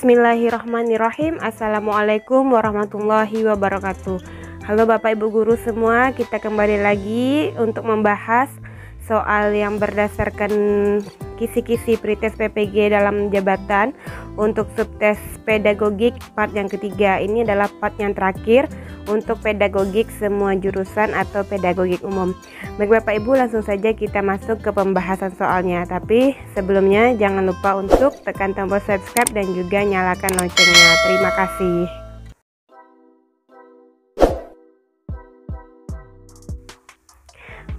Bismillahirrahmanirrahim. Assalamualaikum warahmatullahi wabarakatuh. Halo Bapak Ibu Guru semua, kita kembali lagi untuk membahas soal yang berdasarkan kisi-kisi pretest PPG dalam jabatan untuk subtes pedagogik part yang ketiga. Ini adalah part yang terakhir untuk pedagogik semua jurusan atau pedagogik umum. Baik Bapak Ibu, langsung saja kita masuk ke pembahasan soalnya. Tapi sebelumnya jangan lupa untuk tekan tombol subscribe dan juga nyalakan loncengnya. Terima kasih.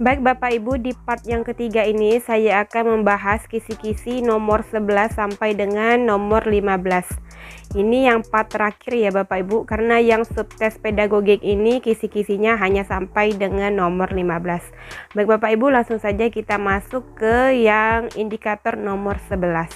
Baik Bapak Ibu, di part yang ketiga ini saya akan membahas kisi-kisi nomor 11 sampai dengan nomor 15. Ini yang part terakhir ya Bapak Ibu, karena yang subtes pedagogik ini kisi-kisinya hanya sampai dengan nomor 15. Baik Bapak Ibu, langsung saja kita masuk ke yang indikator nomor 11.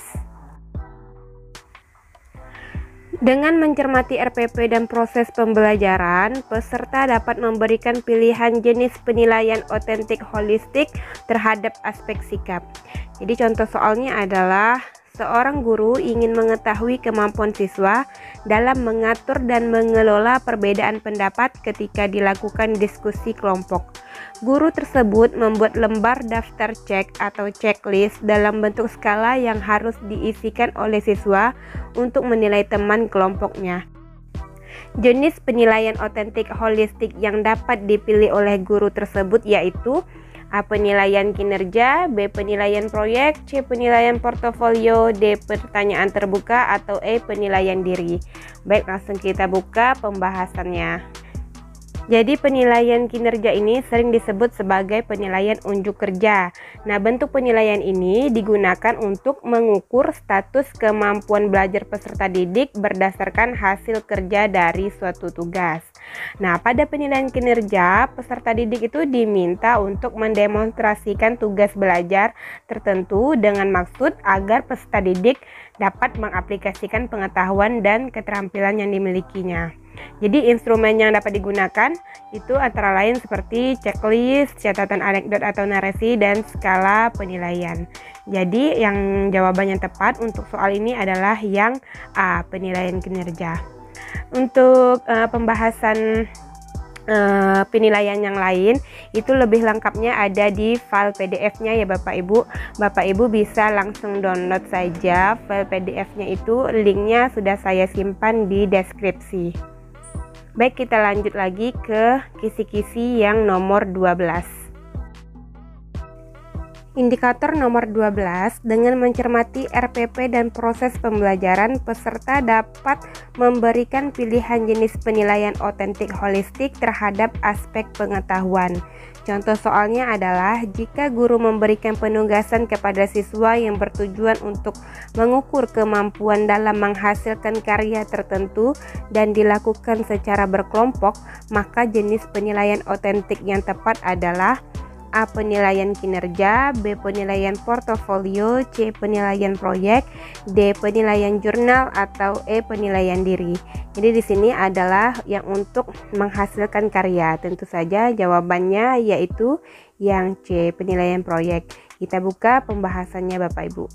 Dengan mencermati RPP dan proses pembelajaran, peserta dapat memberikan pilihan jenis penilaian otentik holistik terhadap aspek sikap. Jadi contoh soalnya adalah seorang guru ingin mengetahui kemampuan siswa dalam mengatur dan mengelola perbedaan pendapat ketika dilakukan diskusi kelompok. Guru tersebut membuat lembar daftar cek atau checklist dalam bentuk skala yang harus diisikan oleh siswa untuk menilai teman kelompoknya. Jenis penilaian otentik holistik yang dapat dipilih oleh guru tersebut yaitu A. Penilaian kinerja, B. Penilaian proyek, C. Penilaian portofolio, D. Pertanyaan terbuka, atau E. Penilaian diri. Baik, langsung kita buka pembahasannya. Jadi penilaian kinerja ini sering disebut sebagai penilaian unjuk kerja. Nah, bentuk penilaian ini digunakan untuk mengukur status kemampuan belajar peserta didik berdasarkan hasil kerja dari suatu tugas. Nah, pada penilaian kinerja, peserta didik itu diminta untuk mendemonstrasikan tugas belajar tertentu dengan maksud agar peserta didik dapat mengaplikasikan pengetahuan dan keterampilan yang dimilikinya. Jadi instrumen yang dapat digunakan itu antara lain seperti checklist, catatan anekdot atau narasi, dan skala penilaian. Jadi yang jawaban yang tepat untuk soal ini adalah yang A, penilaian kinerja. Untuk pembahasan penilaian yang lain itu lebih lengkapnya ada di file PDF-nya ya Bapak Ibu. Bapak Ibu bisa langsung download saja file PDF-nya, itu linknya sudah saya simpan di deskripsi. Baik, kita lanjut lagi ke kisi-kisi yang nomor 12. Indikator nomor 12, dengan mencermati RPP dan proses pembelajaran, peserta dapat memberikan pilihan jenis penilaian otentik holistik terhadap aspek pengetahuan. Contoh soalnya adalah jika guru memberikan penugasan kepada siswa yang bertujuan untuk mengukur kemampuan dalam menghasilkan karya tertentu dan dilakukan secara berkelompok, maka jenis penilaian otentik yang tepat adalah A. Penilaian kinerja, B. Penilaian portofolio, C. Penilaian proyek, D. Penilaian jurnal, atau E. Penilaian diri. Jadi di sini adalah yang untuk menghasilkan karya. Tentu saja jawabannya yaitu yang C. Penilaian proyek. Kita buka pembahasannya Bapak Ibu.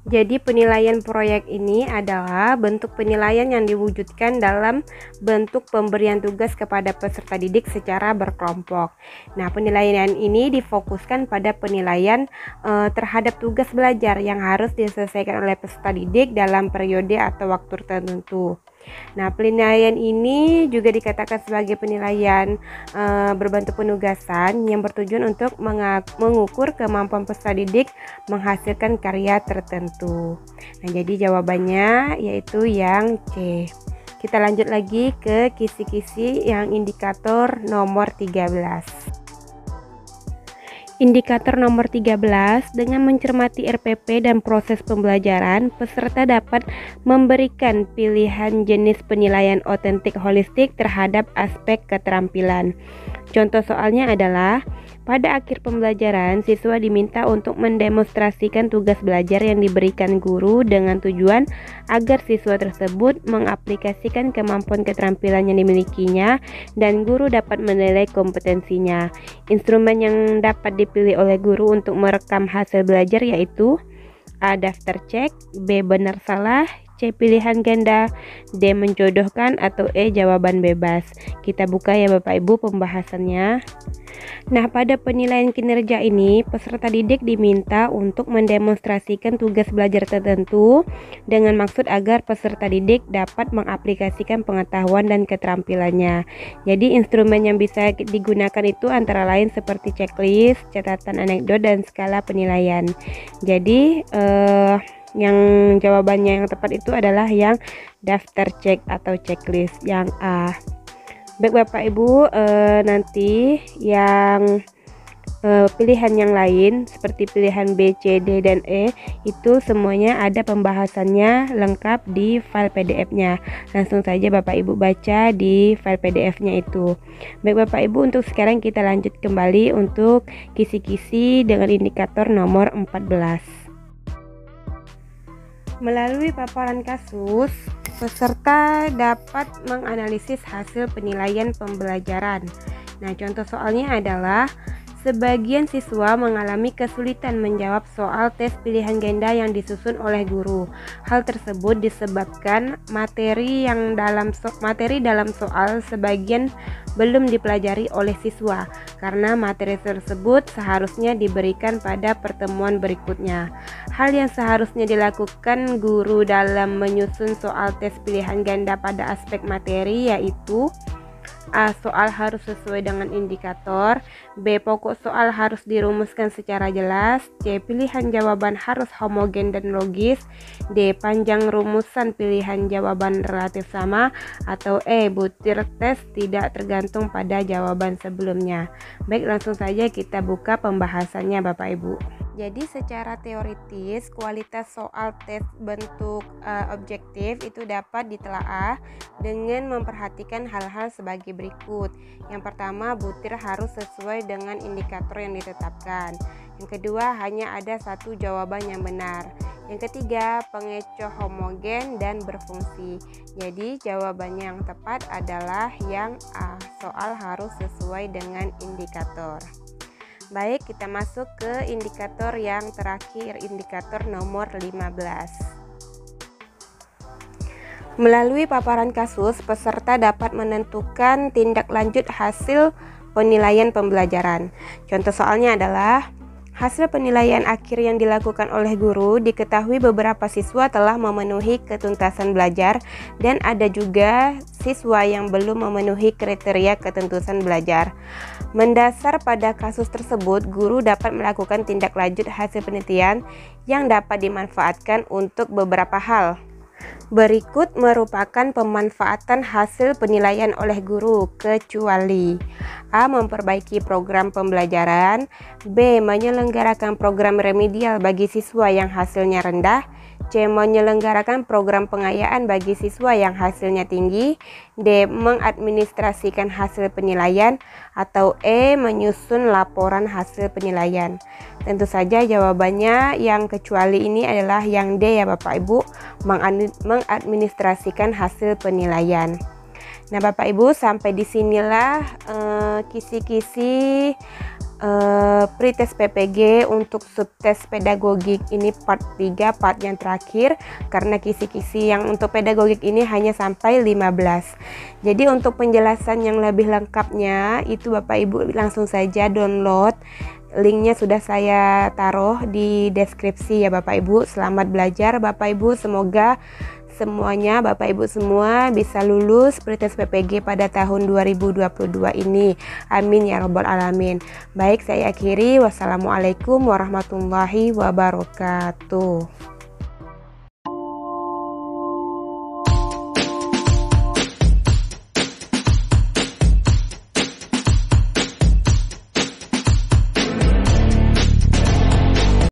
Jadi penilaian proyek ini adalah bentuk penilaian yang diwujudkan dalam bentuk pemberian tugas kepada peserta didik secara berkelompok. Nah, penilaian ini difokuskan pada penilaian terhadap tugas belajar yang harus diselesaikan oleh peserta didik dalam periode atau waktu tertentu. Nah, penilaian ini juga dikatakan sebagai penilaian berbentuk penugasan yang bertujuan untuk mengukur kemampuan peserta didik menghasilkan karya tertentu. Nah, jadi jawabannya yaitu yang C. Kita lanjut lagi ke kisi-kisi yang indikator nomor 13. Indikator nomor 13, dengan mencermati RPP dan proses pembelajaran, peserta dapat memberikan pilihan jenis penilaian otentik holistik terhadap aspek keterampilan. Contoh soalnya adalah pada akhir pembelajaran, siswa diminta untuk mendemonstrasikan tugas belajar yang diberikan guru dengan tujuan agar siswa tersebut mengaplikasikan kemampuan keterampilan yang dimilikinya dan guru dapat menilai kompetensinya. Instrumen yang dapat dipilih oleh guru untuk merekam hasil belajar yaitu A. Daftar cek, B. Benar salah, C. Pilihan ganda, D. Menjodohkan, atau E. Jawaban bebas. Kita buka ya Bapak Ibu pembahasannya. Nah, pada penilaian kinerja ini, peserta didik diminta untuk mendemonstrasikan tugas belajar tertentu dengan maksud agar peserta didik dapat mengaplikasikan pengetahuan dan keterampilannya. Jadi, instrumen yang bisa digunakan itu antara lain seperti checklist, catatan anekdot, dan skala penilaian. Jadi, yang jawabannya yang tepat itu adalah yang daftar cek atau checklist yang A. Baik Bapak Ibu, nanti yang pilihan yang lain seperti pilihan B, C, D, dan E itu semuanya ada pembahasannya lengkap di file PDF-nya. Langsung saja Bapak Ibu baca di file PDF-nya itu. Baik Bapak Ibu, untuk sekarang kita lanjut kembali untuk kisi-kisi dengan indikator nomor 14. Melalui paparan kasus, peserta dapat menganalisis hasil penilaian pembelajaran. Nah, contoh soalnya adalah sebagian siswa mengalami kesulitan menjawab soal tes pilihan ganda yang disusun oleh guru. Hal tersebut disebabkan materi dalam soal sebagian belum dipelajari oleh siswa, karena materi tersebut seharusnya diberikan pada pertemuan berikutnya. Hal yang seharusnya dilakukan guru dalam menyusun soal tes pilihan ganda pada aspek materi yaitu A. Soal harus sesuai dengan indikator, B. Pokok soal harus dirumuskan secara jelas, C. Pilihan jawaban harus homogen dan logis, D. Panjang rumusan pilihan jawaban relatif sama, atau E. Butir tes tidak tergantung pada jawaban sebelumnya. Baik, langsung saja kita buka pembahasannya Bapak Ibu. Jadi secara teoritis kualitas soal tes bentuk objektif itu dapat ditelaah dengan memperhatikan hal-hal sebagai berikut. Yang pertama, butir harus sesuai dengan indikator yang ditetapkan. Yang kedua, hanya ada satu jawaban yang benar. Yang ketiga, pengecoh homogen dan berfungsi. Jadi jawabannya yang tepat adalah yang A. Soal harus sesuai dengan indikator. Baik, kita masuk ke indikator yang terakhir, indikator nomor 15. Melalui paparan kasus, peserta dapat menentukan tindak lanjut hasil penilaian pembelajaran. Contoh soalnya adalah hasil penilaian akhir yang dilakukan oleh guru, diketahui beberapa siswa telah memenuhi ketuntasan belajar dan ada juga siswa yang belum memenuhi kriteria ketuntasan belajar. Mendasar pada kasus tersebut, guru dapat melakukan tindak lanjut hasil penelitian yang dapat dimanfaatkan untuk beberapa hal. Berikut merupakan pemanfaatan hasil penilaian oleh guru, kecuali A. Memperbaiki program pembelajaran, B. Menyelenggarakan program remedial bagi siswa yang hasilnya rendah, C. Menyelenggarakan program pengayaan bagi siswa yang hasilnya tinggi, D. Mengadministrasikan hasil penilaian, atau E. Menyusun laporan hasil penilaian. Tentu saja jawabannya yang kecuali ini adalah yang D ya Bapak Ibu, mengadministrasikan hasil penilaian. Nah Bapak Ibu, sampai disinilah kisi-kisi pretest PPG untuk subtes pedagogik ini part 3, part yang terakhir, karena kisi-kisi yang untuk pedagogik ini hanya sampai 15. Jadi untuk penjelasan yang lebih lengkapnya itu Bapak Ibu langsung saja download. Linknya sudah saya taruh di deskripsi ya Bapak Ibu. Selamat belajar Bapak Ibu, semoga semuanya Bapak Ibu semua bisa lulus pretest PPG pada tahun 2022 ini. Amin ya robbal alamin. Baik, saya akhiri. Wassalamualaikum warahmatullahi wabarakatuh.